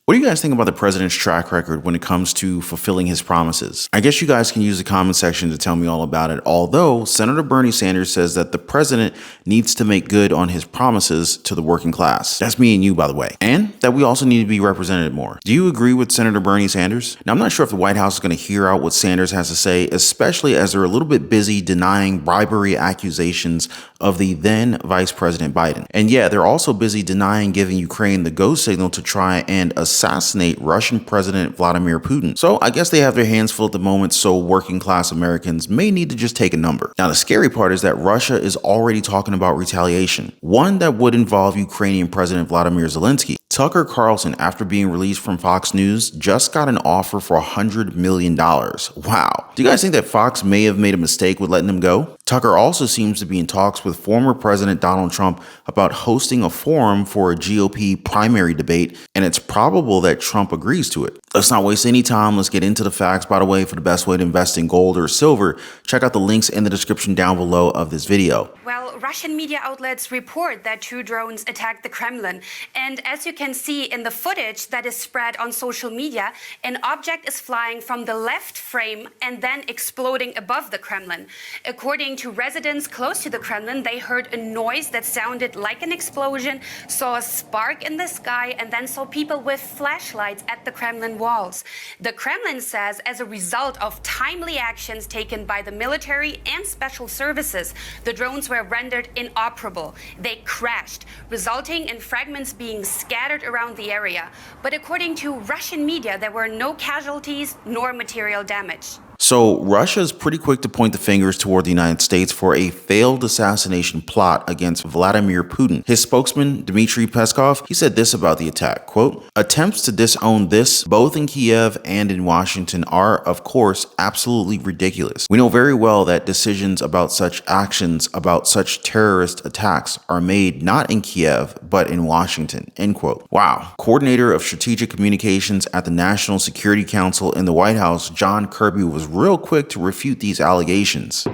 What do you guys think about the president's track record when it comes to fulfilling his promises? I guess you guys can use the comment section to tell me all about it, although Senator Bernie Sanders says that the president needs to make good on his promises to the working class. That's me and you, by the way. And that we also need to be represented more. Do you agree with Senator Bernie Sanders? Now, I'm not sure if the White House is going to hear out what Sanders has to say, especially as they're a little bit busy denying bribery accusations of the then Vice President Biden. And yeah, they're also busy denying giving Ukraine the go signal to try and assassinate Russian President Vladimir Putin. So I guess they have their hands full at the moment, so working class Americans may need to just take a number. Now, the scary part is that Russia is already talking about retaliation, one that would involve Ukrainian President Vladimir Zelensky. Tucker Carlson, after being released from Fox News, just got an offer for $100 million. Wow. Do you guys think that Fox may have made a mistake with letting him go? Tucker also seems to be in talks with former President Donald Trump about hosting a forum for a GOP primary debate, and it's probable that Trump agrees to it. Let's not waste any time. Let's get into the facts. By the way, for the best way to invest in gold or silver, check out the links in the description down below of this video. Well, Russian media outlets report that 2 drones attacked the Kremlin. And as you can see in the footage that is spread on social media, an object is flying from the left frame and then exploding above the Kremlin. According to residents close to the Kremlin, they heard a noise that sounded like an explosion, saw a spark in the sky, and then saw people with flashlights at the Kremlin walls. The Kremlin says as a result of timely actions taken by the military and special services, the drones were rendered inoperable. They crashed, resulting in fragments being scattered around the area. But according to Russian media, there were no casualties nor material damage. So Russia is pretty quick to point the fingers toward the United States for a failed assassination plot against Vladimir Putin. His spokesman, Dmitry Peskov, he said this about the attack, quote, "Attempts to disown this, both in Kiev and in Washington, are, of course, absolutely ridiculous. We know very well that decisions about such actions, about such terrorist attacks, are made not in Kiev, but in Washington," end quote. Wow. Coordinator of Strategic Communications at the National Security Council in the White House, John Kirby, was real quick to refute these allegations.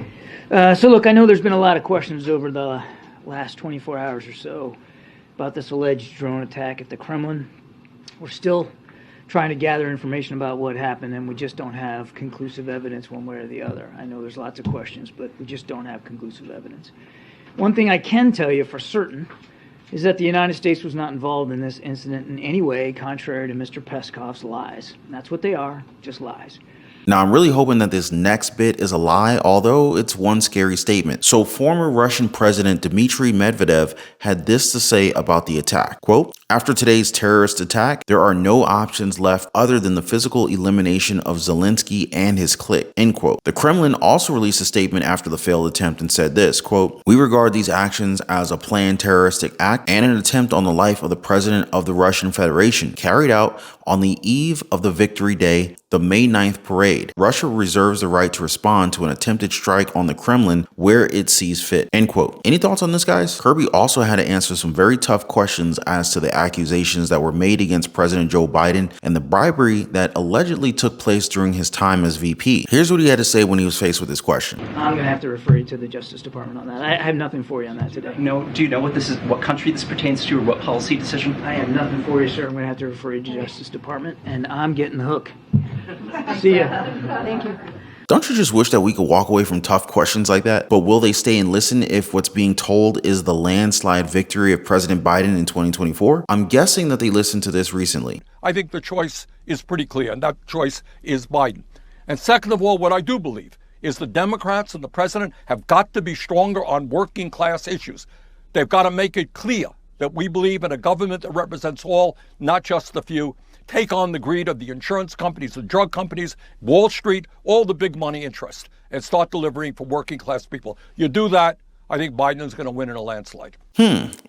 So look, I know there's been a lot of questions over the last 24 hours or so about this alleged drone attack at the Kremlin. We're still trying to gather information about what happened, and we just don't have conclusive evidence one way or the other. I know there's lots of questions, but we just don't have conclusive evidence. One thing I can tell you for certain is that the United States was not involved in this incident in any way, contrary to Mr. Peskov's lies. And that's what they are, just lies. Now, I'm really hoping that this next bit is a lie, although it's one scary statement. So former Russian President Dmitry Medvedev had this to say about the attack, quote, "After today's terrorist attack, there are no options left other than the physical elimination of Zelensky and his clique," end quote. The Kremlin also released a statement after the failed attempt and said this, quote, "We regard these actions as a planned terroristic act and an attempt on the life of the President of the Russian Federation, carried out on the eve of the Victory Day, the May 9th parade. Russia reserves the right to respond to an attempted strike on the Kremlin where it sees fit," end quote. Any thoughts on this, guys? Kirby also had to answer some very tough questions as to the accusations that were made against President Joe Biden and the bribery that allegedly took place during his time as VP. Here's what he had to say when he was faced with this question. I'm going to have to refer you to the Justice Department on that. I have nothing for you on that today. No, do you know what this is, what country this pertains to, or what policy decision? I have nothing for you, sir. I'm going to have to refer you to the Justice Department, and I'm getting the hook. See ya. Thank you. Don't you just wish that we could walk away from tough questions like that? But will they stay and listen if what's being told is the landslide victory of President Biden in 2024? I'm guessing that they listened to this recently. I think the choice is pretty clear, and that choice is Biden. And second of all, what I do believe is the Democrats and the president have got to be stronger on working class issues. They've got to make it clear that we believe in a government that represents all, not just the few. Take on the greed of the insurance companies, the drug companies, Wall Street, all the big money interests, and start delivering for working class people. You do that, I think Biden's going to win in a landslide.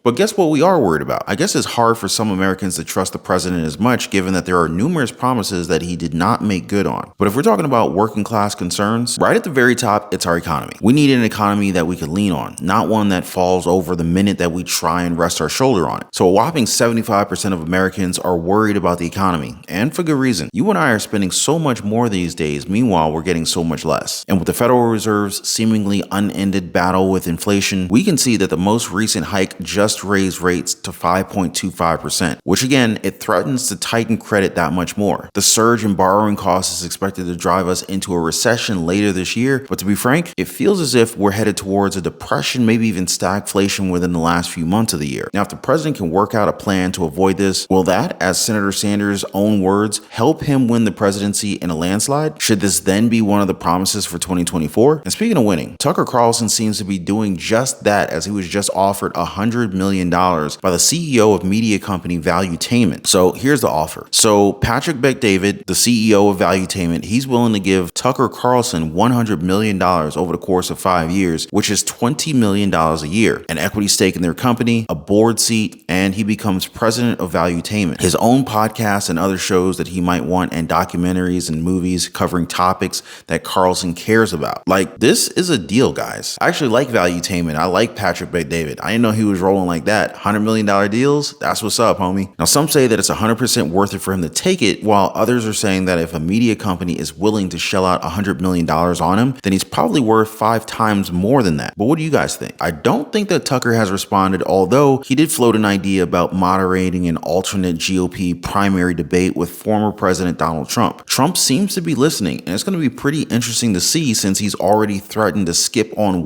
But guess what we are worried about? I guess it's hard for some Americans to trust the president as much, given that there are numerous promises that he did not make good on. But if we're talking about working class concerns, right at the very top, it's our economy. We need an economy that we can lean on, not one that falls over the minute that we try and rest our shoulder on it. So a whopping 75% of Americans are worried about the economy, and for good reason. You and I are spending so much more these days, meanwhile we're getting so much less. And with the Federal Reserve's seemingly unended battle with inflation, inflation, we can see that the most recent hike just raised rates to 5.25%, which again, it threatens to tighten credit that much more. The surge in borrowing costs is expected to drive us into a recession later this year, but to be frank, it feels as if we're headed towards a depression, maybe even stagflation within the last few months of the year. Now, if the president can work out a plan to avoid this, will that, as Senator Sanders' own words, help him win the presidency in a landslide? Should this then be one of the promises for 2024? And speaking of winning, Tucker Carlson seems to be doing just that, as he was just offered $100 million by the CEO of media company Valuetainment. So here's the offer. So Patrick Bet-David, the CEO of Valuetainment, he's willing to give Tucker Carlson $100 million over the course of 5 years, which is $20 million a year, an equity stake in their company, a board seat, and he becomes president of Valuetainment. His own podcast and other shows that he might want, and documentaries and movies covering topics that Carlson cares about. Like, this is a deal, guys. I actually like Valuetainment. I like Patrick Bet-David. I didn't know he was rolling like that. $100 million deals? That's what's up, homie. Now, some say that it's 100% worth it for him to take it, while others are saying that if a media company is willing to shell out $100 million on him, then he's probably worth 5 times more than that. But what do you guys think? I don't think that Tucker has responded, although he did float an idea about moderating an alternate GOP primary debate with former President Donald Trump. Trump seems to be listening, and it's going to be pretty interesting to see, since he's already threatened to skip on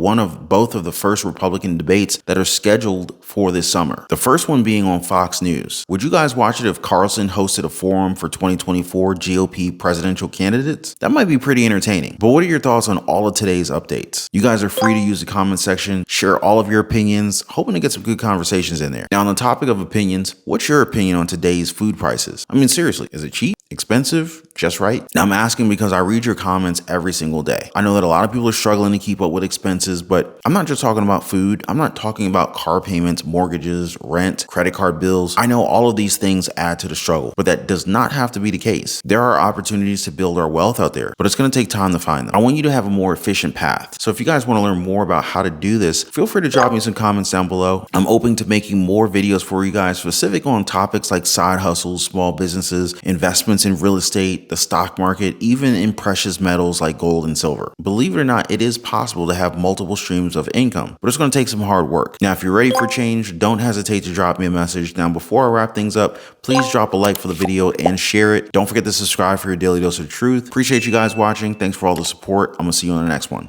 both of the first Republican debates that are scheduled for this summer. The first one being on Fox News. Would you guys watch it if Carlson hosted a forum for 2024 GOP presidential candidates? That might be pretty entertaining. But what are your thoughts on all of today's updates? You guys are free to use the comment section, share all of your opinions, hoping to get some good conversations in there. Now, on the topic of opinions, what's your opinion on today's food prices? I mean, seriously, is it cheap? Expensive? Just right? Now, I'm asking because I read your comments every single day. I know that a lot of people are struggling to keep up with expenses, but I'm not just talking about food. I'm not talking about car payments, mortgages, rent, credit card bills. I know all of these things add to the struggle, but that does not have to be the case. There are opportunities to build our wealth out there, but it's going to take time to find them. I want you to have a more efficient path. So if you guys want to learn more about how to do this, feel free to drop me some comments down below. I'm open to making more videos for you guys specific on topics like side hustles, small businesses, investments in real estate, the stock market, even in precious metals like gold and silver. Believe it or not, it is possible to have multiple streams of income, but it's going to take some hard work. Now, if you're ready for change, don't hesitate to drop me a message. Now, before I wrap things up, please drop a like for the video and share it. Don't forget to subscribe for your daily dose of truth. Appreciate you guys watching. Thanks for all the support. I'm going to see you on the next one.